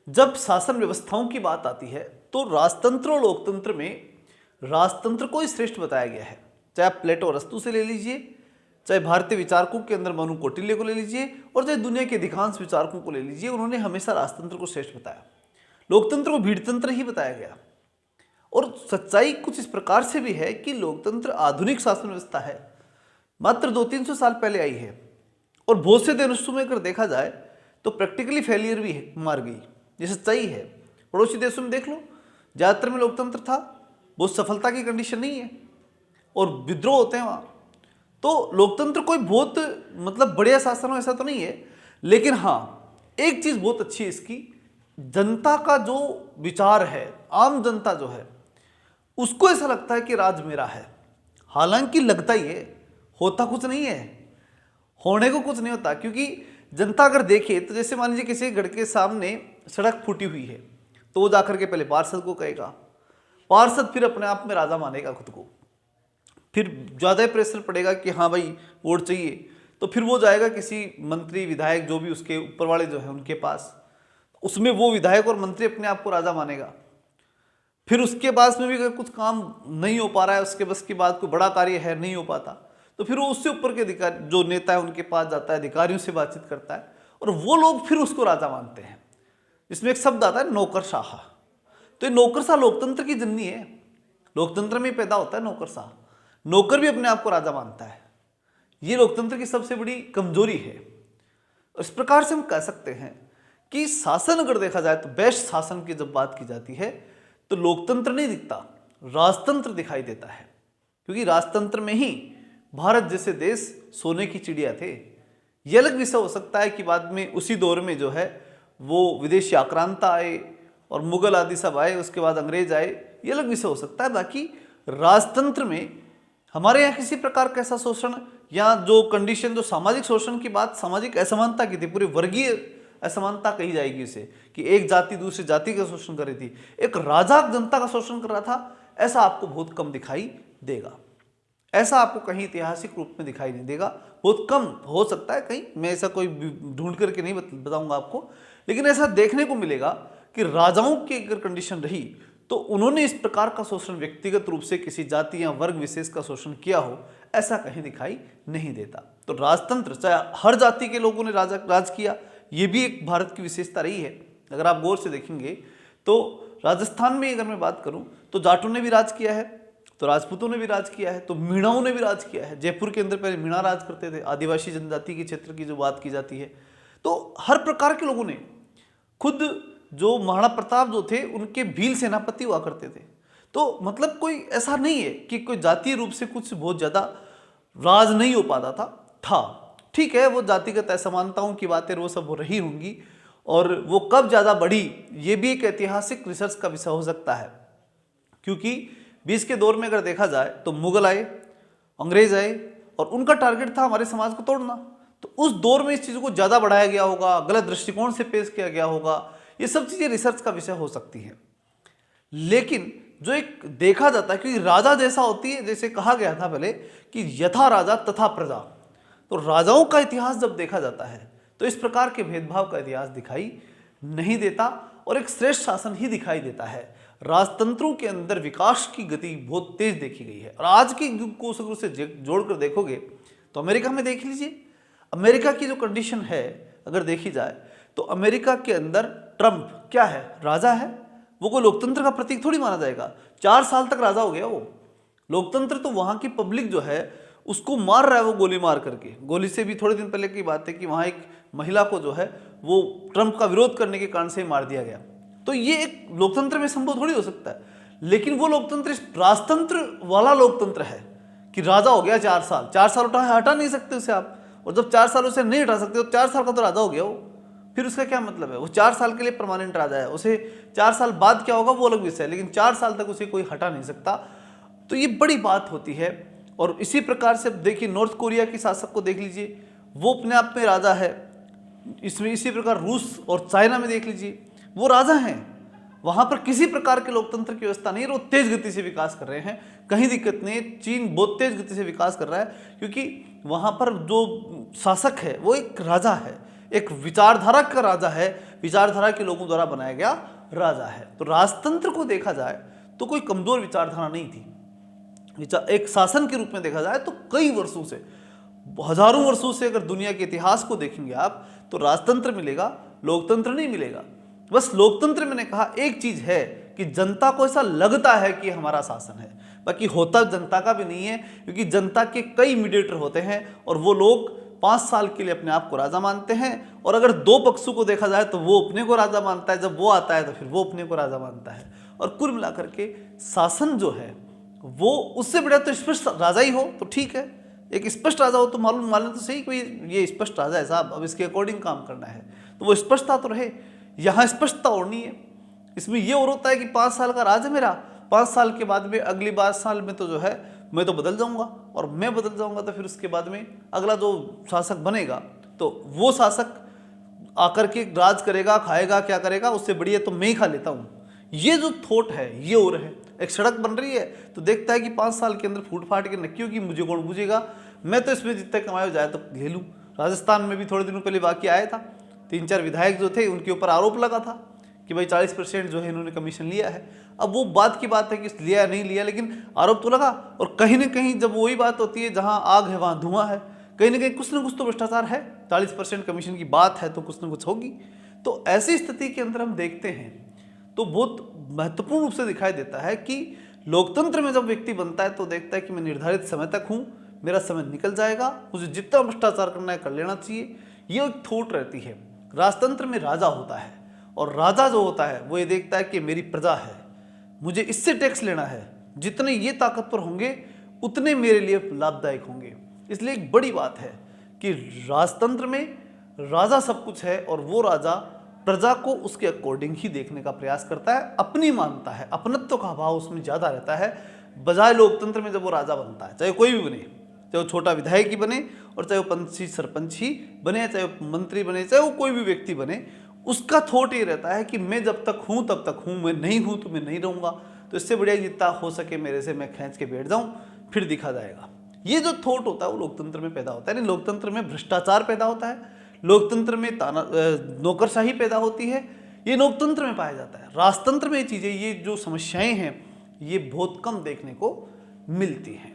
जब शासन व्यवस्थाओं की बात आती है तो राजतंत्र और लोकतंत्र में राजतंत्र को ही श्रेष्ठ बताया गया है। चाहे आप प्लेटो और अरस्तू से ले लीजिए, चाहे भारतीय विचारकों के अंदर मनु कौटिल्य को ले लीजिए, और चाहे दुनिया के अधिकांश विचारकों को ले लीजिए, उन्होंने हमेशा राजतंत्र को श्रेष्ठ बताया। लोकतंत्र को भीड़तंत्र ही बताया गया। और सच्चाई कुछ इस प्रकार से भी है कि लोकतंत्र आधुनिक शासन व्यवस्था है, मात्र 200-300 साल पहले आई है, और बहुत से देशों में अगर देखा जाए तो प्रैक्टिकली फेलियर भी है, मार गई। ये सच्चाई है। पड़ोसी देशों में देख लो, ज़्यादातर में लोकतंत्र था, बहुत सफलता की कंडीशन नहीं है, और विद्रोह होते हैं वहाँ। तो लोकतंत्र कोई बहुत मतलब बढ़िया शासन हो ऐसा तो नहीं है, लेकिन हाँ एक चीज़ बहुत अच्छी है इसकी, जनता का जो विचार है, आम जनता जो है, उसको ऐसा लगता है कि राज मेरा है। हालांकि लगता ही है, होता कुछ नहीं है, होने को कुछ नहीं होता। क्योंकि जनता अगर देखे तो जैसे मान लीजिए किसी घर के सामने सड़क फूटी हुई है, तो वो जाकर के पहले पार्षद को कहेगा, पार्षद फिर अपने आप में राजा मानेगा खुद को। फिर ज़्यादा प्रेशर पड़ेगा कि हाँ भाई वोट चाहिए, तो फिर वो जाएगा किसी मंत्री विधायक जो भी उसके ऊपर वाले जो है उनके पास, उसमें वो विधायक और मंत्री अपने आप को राजा मानेगा। फिर उसके पास में भी अगर कुछ काम नहीं हो पा रहा है, उसके बस की बात, कोई बड़ा कार्य है नहीं हो पाता, तो फिर वो उससे ऊपर के अधिकारी जो नेता है उनके पास जाता है, अधिकारियों से बातचीत करता है, और वो लोग फिर उसको राजा मानते हैं। इसमें एक शब्द आता है नौकरशाह। तो ये नौकरशाह लोकतंत्र की जननी है। लोकतंत्र में पैदा होता है नौकरशाह, नौकर भी अपने आप को राजा मानता है। ये लोकतंत्र की सबसे बड़ी कमजोरी है। इस प्रकार से हम कह सकते हैं कि शासन अगर देखा जाए तो बेस्ट शासन की जब बात की जाती है तो लोकतंत्र नहीं दिखता, राजतंत्र दिखाई देता है। क्योंकि राजतंत्र में ही भारत जैसे देश सोने की चिड़िया थे। यह अलग विषय हो सकता है कि बाद में उसी दौर में जो है वो विदेशी आक्रांता आए और मुगल आदि सब आए, उसके बाद अंग्रेज आए, ये अलग विषय हो सकता है। बाकी राजतंत्र में हमारे यहाँ किसी प्रकार का ऐसा शोषण या जो कंडीशन, जो सामाजिक शोषण की बात, सामाजिक असमानता की थी, पूरी वर्गीय असमानता कही जाएगी इसे, कि एक जाति दूसरी जाति का शोषण कर रही थी, एक राजा जनता का शोषण कर रहा था, ऐसा आपको बहुत कम दिखाई देगा। ऐसा आपको कहीं ऐतिहासिक रूप में दिखाई नहीं देगा, बहुत कम हो सकता है कहीं, मैं ऐसा कोई ढूंढ करके नहीं बताऊंगा आपको, लेकिन ऐसा देखने को मिलेगा कि राजाओं की अगर कंडीशन रही तो उन्होंने इस प्रकार का शोषण व्यक्तिगत रूप से किसी जाति या वर्ग विशेष का शोषण किया हो, ऐसा कहीं दिखाई नहीं देता। तो राजतंत्र, चाहे हर जाति के लोगों ने राज किया, ये भी एक भारत की विशेषता रही है। अगर आप गौर से देखेंगे तो राजस्थान में अगर मैं बात करूं तो जाटों ने भी राज किया है, तो राजपूतों ने भी राज किया है, तो मीणाओं ने भी राज किया है। जयपुर के अंदर पहले मीणा राज करते थे, आदिवासी जनजाति के क्षेत्र की जो बात की जाती है। तो हर प्रकार के लोगों ने, खुद जो महाराणा प्रताप जो थे उनके भील सेनापति हुआ करते थे। तो मतलब कोई ऐसा नहीं है कि कोई जातीय रूप से कुछ बहुत ज़्यादा राज नहीं हो पाता था। ठीक है, वो जातिगत असमानताओं की बातें वो सब हो रही होंगी, और वो कब ज़्यादा बढ़ी ये भी एक ऐतिहासिक रिसर्च का विषय हो सकता है। क्योंकि 20 के दौर में अगर देखा जाए तो मुगल आए, अंग्रेज आए, और उनका टारगेट था हमारे समाज को तोड़ना। तो उस दौर में इस चीज़ को ज़्यादा बढ़ाया गया होगा, गलत दृष्टिकोण से पेश किया गया होगा, ये सब चीज़ें रिसर्च का विषय हो सकती है। लेकिन जो एक देखा जाता है, क्योंकि राजा जैसा होती है, जैसे कहा गया था पहले कि यथा राजा तथा प्रजा, तो राजाओं का इतिहास जब देखा जाता है तो इस प्रकार के भेदभाव का इतिहास दिखाई नहीं देता, और एक श्रेष्ठ शासन ही दिखाई देता है। राजतंत्रों के अंदर विकास की गति बहुत तेज देखी गई है। और आज के युग को उसे जोड़कर देखोगे तो अमेरिका में देख लीजिए, अमेरिका की जो कंडीशन है अगर देखी जाए तो अमेरिका के अंदर ट्रंप क्या है, राजा है। वो कोई लोकतंत्र का प्रतीक थोड़ी माना जाएगा। 4 साल तक राजा हो गया वो। लोकतंत्र तो वहाँ की पब्लिक जो है उसको मार रहा है, वो गोली मार करके। गोली से भी थोड़े दिन पहले की बात है कि वहाँ एक महिला को जो है वो ट्रंप का विरोध करने के कारण से मार दिया गया। तो ये एक लोकतंत्र में संभव थोड़ी हो सकता है। लेकिन वो लोकतंत्र इस राजतंत्र वाला लोकतंत्र है कि राजा हो गया 4 साल, 4 साल हटा नहीं सकते उसे आप, और जब 4 साल उसे नहीं हटा सकते तो 4 साल का तो राजा हो गया वो। फिर उसका क्या मतलब है? वो 4 साल के लिए परमानेंट राजा है, उसे 4 साल बाद क्या होगा वो अलग विषय है, लेकिन 4 साल तक उसे कोई हटा नहीं सकता। तो ये बड़ी बात होती है। और इसी प्रकार से देखिए, नॉर्थ कोरिया के शासक को देख लीजिए, वो अपने आप में राजा है। इसमें इसी प्रकार रूस और चाइना में देख लीजिए, वो राजा हैं। वहाँ पर किसी प्रकार के लोकतंत्र की व्यवस्था नहीं है, वो तेज गति से विकास कर रहे हैं, कहीं दिक्कत नहीं है। चीन बहुत तेज गति से विकास कर रहा है क्योंकि वहाँ पर जो शासक है वो एक राजा है। एक विचारधारा का राजा है, विचारधारा के लोगों द्वारा बनाया गया राजा है। तो राजतंत्र को देखा जाए तो कोई कमजोर विचारधारा नहीं थी। एक शासन के रूप में देखा जाए तो कई वर्षों से, हजारों वर्षों से अगर दुनिया के इतिहास को देखेंगे आप तो राजतंत्र मिलेगा, लोकतंत्र नहीं मिलेगा। बस लोकतंत्र मैंने कहा एक चीज है कि जनता को ऐसा लगता है कि हमारा शासन है, बाकी होता जनता का भी नहीं है, क्योंकि जनता के कई मीडिएटर होते हैं और वो लोग 5 साल के लिए अपने आप को राजा मानते हैं। और अगर दो पक्षों को देखा जाए तो वो अपने को राजा मानता है, जब वो आता है तो फिर वो अपने को राजा मानता है। और कुल मिलाकर के शासन जो है वो उससे बढ़िया तो स्पष्ट राजा ही हो तो ठीक है। एक स्पष्ट राजा हो तो मालूम तो सही कोई ये स्पष्ट राजा है साहब, अब इसके अकॉर्डिंग काम करना है, तो वो स्पष्टता तो रहे। यहाँ स्पष्टता और नहीं है। इसमें ये और होता है कि 5 साल का राज है मेरा, 5 साल के बाद में अगली 5 साल में तो जो है मैं तो बदल जाऊंगा, और मैं बदल जाऊंगा तो फिर उसके बाद में अगला जो शासक बनेगा तो वो शासक आकर के राज करेगा, खाएगा, क्या करेगा, उससे बढ़िया तो मैं ही खा लेता हूँ। ये जो थॉट है ये और है। एक सड़क बन रही है तो देखता है कि 5 साल के अंदर फूट फाट के नक्की होगी, मुझे कौन पूछेगा, मैं तो इसमें जितने कमाए जाए तो ले लूँ। राजस्थान में भी थोड़े दिनों पहले वाकया आया था, 3-4 विधायक जो थे उनके ऊपर आरोप लगा था कि भाई 40% जो है इन्होंने कमीशन लिया है। अब वो बात की बात है कि लिया नहीं लिया, लेकिन आरोप तो लगा। और कहीं ना कहीं जब वही बात होती है जहां आग है वहां धुआं है, कहीं ना कहीं कुछ ना कुछ तो भ्रष्टाचार है। 40% कमीशन की बात है तो कुछ ना कुछ होगी। तो ऐसी स्थिति के अंदर हम देखते हैं तो बहुत महत्वपूर्ण रूप से दिखाई देता है कि लोकतंत्र में जब व्यक्ति बनता है तो देखता है कि मैं निर्धारित समय तक हूँ, मेरा समय निकल जाएगा, मुझे जितना भ्रष्टाचार करना है कर लेना चाहिए, ये एक थोट रहती है। राजतंत्र में राजा होता है और राजा जो होता है वो ये देखता है कि मेरी प्रजा है, मुझे इससे टैक्स लेना है, जितने ये ताकतवर होंगे उतने मेरे लिए लाभदायक होंगे। इसलिए एक बड़ी बात है कि राजतंत्र में राजा सब कुछ है और वो राजा प्रजा को उसके अकॉर्डिंग ही देखने का प्रयास करता है, अपनी मानता है, अपनत्व का भाव उसमें ज़्यादा रहता है बजाय लोकतंत्र में जब वो राजा बनता है, चाहे कोई भी बने, चाहे वो छोटा विधायक ही बने और चाहे वो पंची सरपंच ही बने, चाहे वो मंत्री बने, चाहे वो कोई भी व्यक्ति बने, उसका थॉट ये रहता है कि मैं जब तक हूँ तब तक हूँ, मैं नहीं हूँ तो मैं नहीं रहूँगा। तो इससे बढ़िया जितना हो सके मेरे से मैं खींच के बैठ जाऊँ, फिर दिखा जाएगा। ये जो थॉट होता है वो लोकतंत्र में पैदा होता है। नहीं, लोकतंत्र में भ्रष्टाचार पैदा होता है, लोकतंत्र में नौकरशाही पैदा होती है, ये लोकतंत्र में पाया जाता है। राजतंत्र में ये चीज़ें, ये जो समस्याएं हैं ये बहुत कम देखने को मिलती हैं।